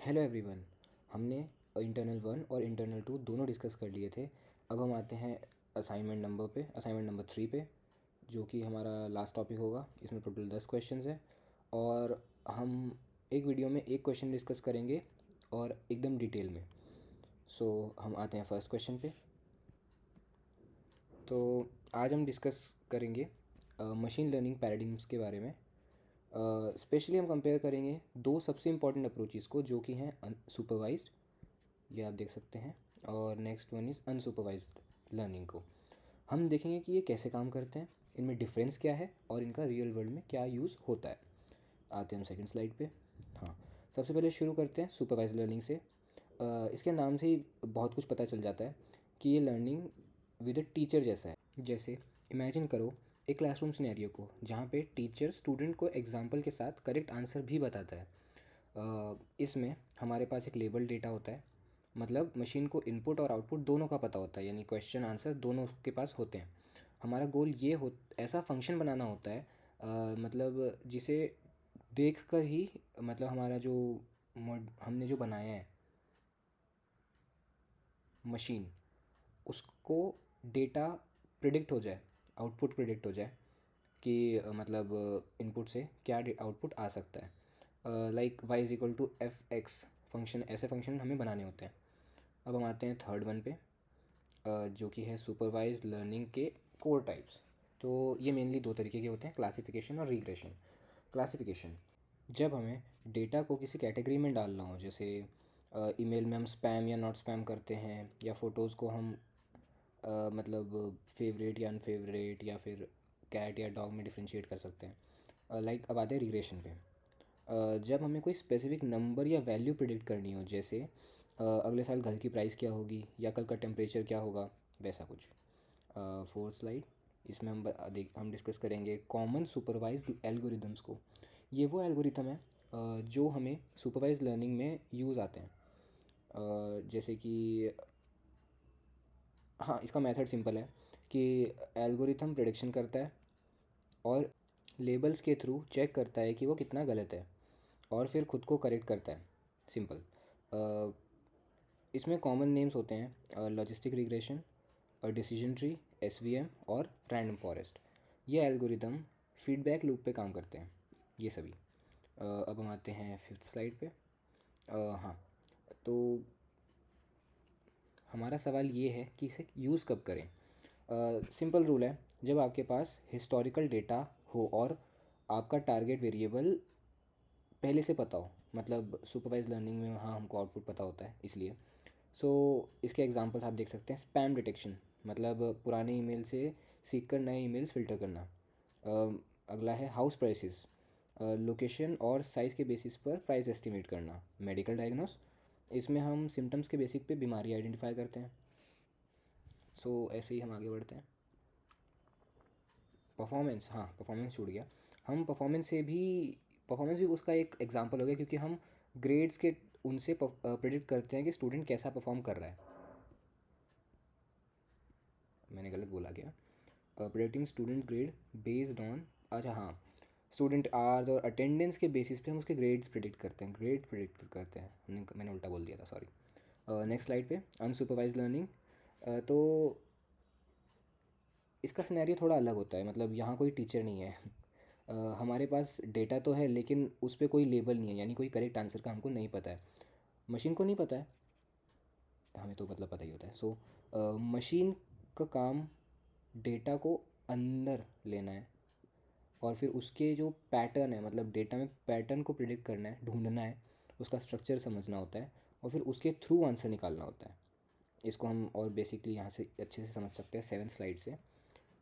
Hello everyone. हमने internal 1 और internal 2 दोनों डिस्कस कर लिए थे। अब हम आते हैं असाइनमेंट नंबर 3 पे, जो कि हमारा लास्ट टॉपिक होगा। इसमें टोटल 10 क्वेश्चंस है और हम एक वीडियो में एक क्वेश्चन डिस्कस करेंगे और एकदम डिटेल में। सो हम आते हैं फर्स्ट क्वेश्चन पे। तो आज हम डिस्कस करेंगे मशीन लर्निंग पैराडिग्म्स के बारे में। स्पेशली हम कंपेयर करेंगे दो सबसे इम्पॉर्टेंट अप्रोचेस को, जो कि हैं अनसुपरवाइज्ड, ये आप देख सकते हैं, और next one is unsupervised learning को। हम देखेंगे कि ये कैसे काम करते हैं, इनमें डिफरेंस क्या है और इनका रियल वर्ल्ड में क्या यूज़ होता है। आते हैं हम सेकंड स्लाइड पे। हाँ, सबसे पहले शुरू करते हैं सुपरवाइज्ड लर्निंग से। इसके नाम से ही बहुत कुछ पता चल जाता है कि ये लर्निंग विद अ टीचर जैसा है। जैसे इमेजिन करो एक क्लासरूम सिनेरियो को, जहाँ पे टीचर स्टूडेंट को एग्जाम्पल के साथ करेक्ट आंसर भी बताता है। इसमें हमारे पास एक लेबल डेटा होता है, मतलब मशीन को इनपुट और आउटपुट दोनों का पता होता है, यानी क्वेश्चन आंसर दोनों के पास होते हैं। हमारा गोल ये हो ऐसा फंक्शन बनाना होता है, मतलब जिसे देख कर ही, मतलब हमारा जो हमने जो बनाया है मशीन, उसको डेटा प्रिडिक्ट हो जाए, आउटपुट प्रिडिक्ट हो जाए कि मतलब इनपुट से क्या आउटपुट आ सकता है। Like y is equal to f x function, ऐसे फंक्शन हमें बनाने होते हैं। अब हम आते हैं थर्ड वन पे, जो कि है सुपरवाइज्ड लर्निंग के कोर टाइप्स। तो ये मेनली दो तरीके के होते हैं, क्लासिफिकेशन और रिग्रेशन। क्लासिफिकेशन, जब हमें डेटा को किसी कैटेगरी में डालना हो, जैसे ईमेल में हम स्पैम या नॉट स्पैम करते हैं, या फ़ोटोज़ को हम मतलब फेवरेट या अनफेवरेट या फिर कैट या डॉग में डिफ्रेंशिएट कर सकते हैं। लाइक अब आते हैं रिग्रेशन पे। जब हमें कोई स्पेसिफिक नंबर या वैल्यू प्रिडिक्ट करनी हो, जैसे अगले साल घर की प्राइस क्या होगी या कल का टेम्परेचर क्या होगा, वैसा कुछ। फोर्थ स्लाइड, इसमें हम डिस्कस करेंगे कॉमन सुपरवाइज्ड एल्गोरिदम्स को। ये वो एल्गोरिथम है जो हमें सुपरवाइज्ड लर्निंग में यूज़ आते हैं। जैसे कि, हाँ, इसका मेथड सिंपल है कि एल्गोरिथम प्रेडिक्शन करता है और लेबल्स के थ्रू चेक करता है कि वो कितना गलत है, और फिर खुद को करेक्ट करता है। सिंपल। इसमें कॉमन नेम्स होते हैं logistic regression, decision tree, SVM और रैंडम फॉरेस्ट। ये एल्गोरिदम फीडबैक लूप पे काम करते हैं, ये सभी। अब हम आते हैं फिफ्थ स्लाइड पे। हाँ, तो हमारा सवाल ये है कि इसे यूज़ कब करें। सिंपल रूल है, जब आपके पास हिस्टोरिकल डेटा हो और आपका टारगेट वेरिएबल पहले से पता हो, मतलब सुपरवाइज लर्निंग में हाँ हमको आउटपुट पता होता है इसलिए। सो इसके एग्जांपल्स आप देख सकते हैं। स्पैम डिटेक्शन, मतलब पुराने ईमेल से सीख कर नए ईमेल्स फ़िल्टर करना। अगला है हाउस प्राइसेस, लोकेशन और साइज़ के बेसिस पर प्राइस एस्टिमेट करना। मेडिकल डायग्नोस, इसमें हम सिम्टम्स के बेसिक पे बीमारी आइडेंटिफाई करते हैं। सो ऐसे ही हम आगे बढ़ते हैं। परफॉर्मेंस, हाँ परफॉर्मेंस छूट गया। हम परफॉर्मेंस भी उसका एक एग्जांपल हो गया, क्योंकि हम ग्रेड्स के उनसे प्रेडिक्ट करते हैं कि स्टूडेंट कैसा परफॉर्म कर रहा है। मैंने गलत बोला गया। Predicting student grade based on, अच्छा हाँ, स्टूडेंट आवर्स और अटेंडेंस के बेसिस पे हम उसके ग्रेड्स प्रिडिक्ट करते हैं, ग्रेड प्रिडिक्ट करते हैं। मैंने उल्टा बोल दिया था, सॉरी। नेक्स्ट स्लाइड पे अनसुपरवाइज लर्निंग। तो इसका सिनेरियो थोड़ा अलग होता है, मतलब यहाँ कोई टीचर नहीं है। हमारे पास डेटा तो है, लेकिन उस पर कोई लेबल नहीं है, यानी कोई करेक्ट आंसर का हमको नहीं पता है। मशीन को नहीं पता है, हमें तो मतलब पता ही होता है। सो मशीन का काम डेटा को अंदर लेना है, और फिर उसके जो पैटर्न है, मतलब डेटा में पैटर्न को प्रिडिक्ट करना है, ढूंढना है, उसका स्ट्रक्चर समझना होता है, और फिर उसके थ्रू आंसर निकालना होता है। इसको हम और बेसिकली यहाँ से अच्छे से समझ सकते हैं 7 स्लाइड से।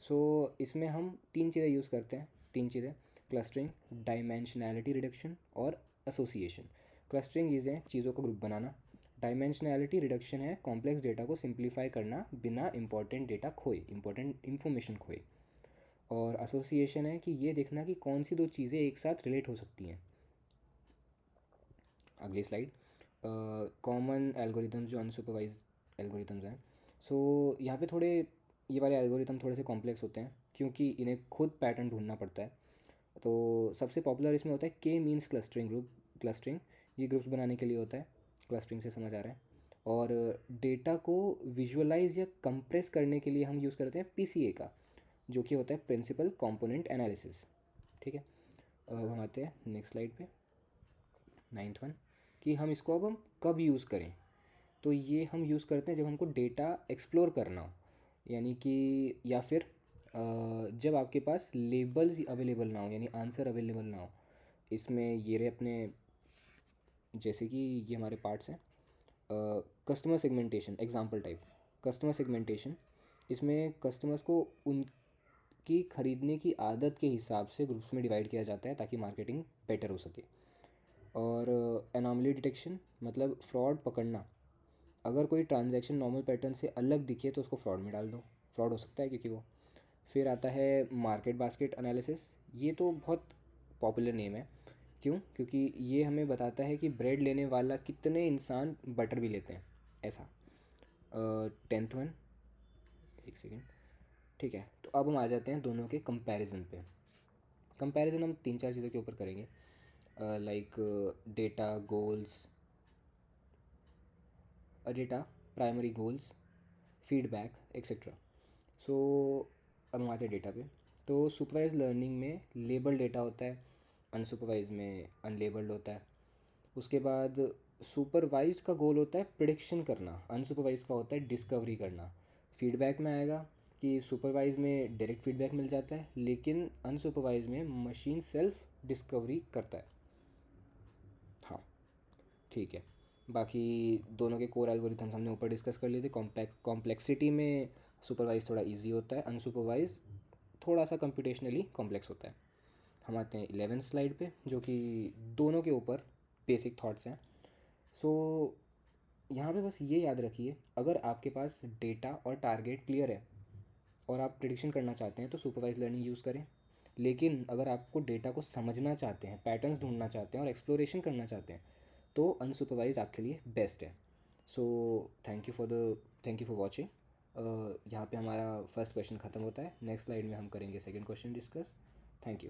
सो इसमें हम तीन चीज़ें यूज़ करते हैं, तीन चीज़ें: क्लस्टरिंग, डायमेंशनैलिटी रिडक्शन और एसोसिएशन। क्लस्टरिंग इज़ है चीज़ों का ग्रुप बनाना। डायमेंशनैलिटी रिडक्शन है कॉम्प्लेक्स डेटा को सिंप्लीफाई करना बिना इंपॉर्टेंट डेटा खोए, इंपॉर्टेंट इन्फॉर्मेशन खोए। और एसोसिएशन है कि ये देखना कि कौन सी दो चीज़ें एक साथ रिलेट हो सकती हैं। अगली स्लाइड। कॉमन एल्गोरिथम्स जो अनसुपरवाइज एल्गोरिथम्स हैं। सो यहाँ पे थोड़े, ये वाले एल्गोरिथम थोड़े से कॉम्प्लेक्स होते हैं, क्योंकि इन्हें खुद पैटर्न ढूंढना पड़ता है। तो सबसे पॉपुलर इसमें होता है के मीन्स क्लस्टरिंग ग्रुप क्लस्टरिंग। ये ग्रुप्स बनाने के लिए होता है, क्लस्टरिंग से समझ आ रहा है। और डेटा को विजुअलाइज या कंप्रेस करने के लिए हम यूज़ करते हैं पीसीए का, जो कि होता है प्रिंसिपल कंपोनेंट एनालिसिस। ठीक है, अब हम आते हैं नेक्स्ट स्लाइड पे, 9th वन, कि हम इसको अब हम कब यूज़ करें। तो ये हम यूज़ करते हैं जब हमको डेटा एक्सप्लोर करना हो, यानी कि या फिर जब आपके पास लेबल्स अवेलेबल ना हो, यानी आंसर अवेलेबल ना हो। इसमें ये रहे अपने, जैसे कि ये हमारे पार्ट्स हैं, customer segmentation example type. Customer segmentation, इसमें कस्टमर्स को उनकी ख़रीदने की आदत के हिसाब से ग्रुप्स में डिवाइड किया जाता है ताकि मार्केटिंग बेटर हो सके। और एनॉमली डिटेक्शन, मतलब फ्रॉड पकड़ना। अगर कोई ट्रांजैक्शन नॉर्मल पैटर्न से अलग दिखे तो उसको फ्रॉड में डाल दो, फ्रॉड हो सकता है क्योंकि वो। फिर आता है मार्केट बास्केट एनालिसिस। ये तो बहुत पॉपुलर नेम है, क्यों? क्योंकि ये हमें बताता है कि ब्रेड लेने वाला कितने इंसान बटर भी लेते हैं, ऐसा। 10th वन, एक सेकेंड। ठीक है, तो अब हम आ जाते हैं दोनों के कंपैरिजन पे। कंपैरिजन हम 3-4 चीज़ों के ऊपर करेंगे, like data goals, data primary goals, feedback etcetera. So अब हम आते हैं डेटा पे। तो सुपरवाइज लर्निंग में लेबल डेटा होता है, अनसुपरवाइज में अनलेबल्ड होता है। उसके बाद सुपरवाइज्ड का गोल होता है प्रिडिक्शन करना, अनसुपरवाइज का होता है डिस्कवरी करना। फीडबैक में आएगा कि सुपरवाइज में डायरेक्ट फीडबैक मिल जाता है, लेकिन अनसुपरवाइज में मशीन सेल्फ डिस्कवरी करता है। हाँ, ठीक है। बाकी दोनों के कोर एल्गोरिथम्स हमने ऊपर डिस्कस कर लिए थे। कॉम्प्लेक्सिटी में सुपरवाइज थोड़ा इजी होता है, अनसुपरवाइज थोड़ा सा कंप्यूटेशनली कॉम्प्लेक्स होता है। हम आते हैं 11th स्लाइड पे, जो कि दोनों के ऊपर बेसिक थॉट्स हैं। सो यहाँ पे बस ये याद रखिए, अगर आपके पास डेटा और टारगेट क्लियर है और आप प्रिडिक्शन करना चाहते हैं तो सुपरवाइज लर्निंग यूज़ करें। लेकिन अगर आपको डेटा को समझना चाहते हैं, पैटर्न्स ढूंढना चाहते हैं और एक्सप्लोरेशन करना चाहते हैं, तो अनसुपरवाइज आपके लिए बेस्ट है। So thank you for watching. यहाँ पे हमारा फर्स्ट क्वेश्चन ख़त्म होता है। नेक्स्ट स्लाइड में हम करेंगे second question discuss. Thank you.